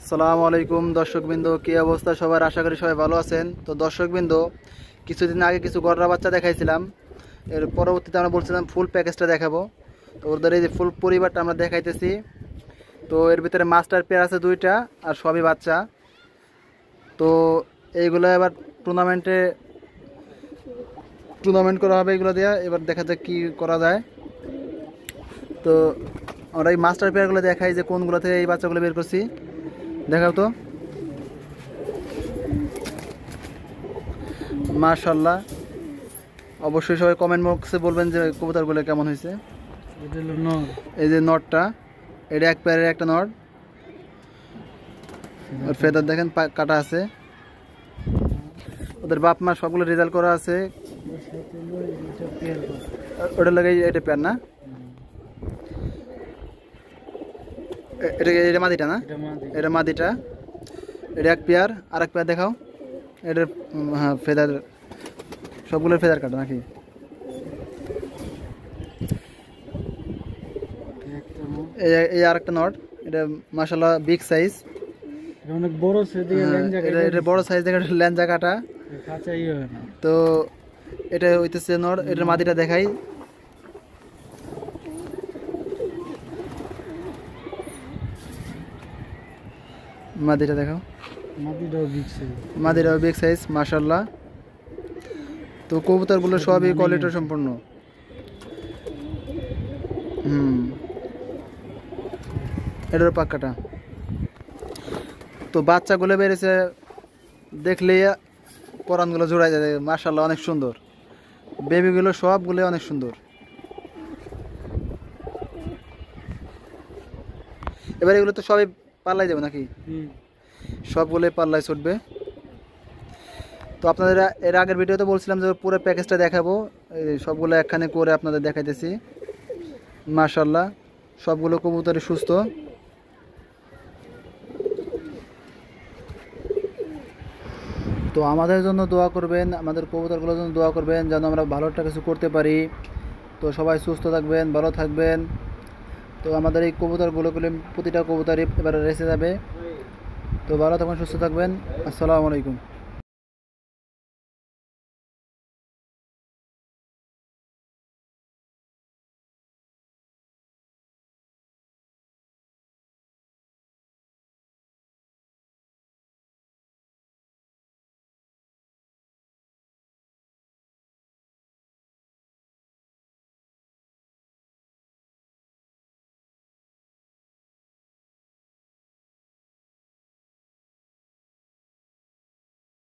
আসসালামু আলাইকুম দর্শকবৃন্দ, কি অবস্থা সবার? আশা করি সবাই ভালো আছেন। তো দর্শকবৃন্দ, কিছুদিন আগে কিছু গররা বাচ্চা দেখাইছিলাম, এর পরবর্তীতে আমরা বলছিলাম ফুল প্যাকেজটা দেখাবো। তো ওদের এই যে ফুল পরিবারটা আমরা দেখাইতেছি। তো এর ভিতরে মাস্টার পেয়ার আছে দুইটা, আর সবই বাচ্চা। তো এইগুলো এবার টুর্নামেন্ট করা হবে এগুলো দিয়ে। এবার দেখা যাক কী করা যায়। তো আমরা এই মাস্টার পেয়ারগুলো দেখাই যে কোনগুলো থেকে এই বাচ্চাগুলো বের করছি। দেখাও তো। মাশাআল্লাহ, অবশ্যই সবাই কমেন্ট বক্সে বলবেন যে কবুতরগুলো কেমন হয়েছে। এই যে নটটা, এটা এক পেয়ারের একটা নট। ওর ফেদার দেখেন কাটা আছে। ওদের বাপ মা সবগুলো রেজাল্ট করা আছে। ওটা লাগে এটা পেয়ার না, এটা মাদিটা না, এটা মাদিটা। এটা এক পেয়ার, আর এক পেয়ার দেখাও। এটার হ্যাঁ ফেদার, সবগুলোর ফেদার কাটা নাকি? এই আর একটা নট, এটা মাশাআল্লাহ বিগ সাইজ, অনেক বড় সাইজ। এটা বড় সাইজ দেখে ল্যাঞ্জা কাটা। তো এটা হইতেছে নট। এটার মাদিটা দেখাই। মাদিটা দেখাও। মাদিটাও বিগ সাইজ মাশাআল্লাহ। তো কবুতরগুলো সবই কোয়ালিটি সম্পন্ন। এটার পাক্কাটা। তো বাচ্চাগুলো বেড়েছে দেখলেই পরানগুলো জোড়ায় যায় মাশাআল্লাহ, অনেক সুন্দর। বেবিগুলো সবগুলো অনেক সুন্দর। এবার এগুলো তো সবই পাল্লাই যাবে নাকি? সবগুলোই পাল্লায় ছুটবে। তো আপনাদের এর আগের ভিডিওতে বলছিলাম যে পুরো প্যাকেজটা দেখাবো, সবগুলো একখানে করে আপনাদের দেখাইতেছি। মাশাআল্লাহ, সবগুলো কবুতরই সুস্থ। তো আমাদের জন্য দোয়া করবেন, আমাদের কবুতরগুলোর জন্য দোয়া করবেন যেন আমরা ভালো একটা কিছু করতে পারি। তো সবাই সুস্থ থাকবেন, ভালো থাকবেন। তো আমাদের এই কবুতরগুলোগুলো প্রতিটা কবুতরই এবার রেসে যাবে। তো ভালো থাকবেন, সুস্থ থাকবেন। আসসালামু আলাইকুম।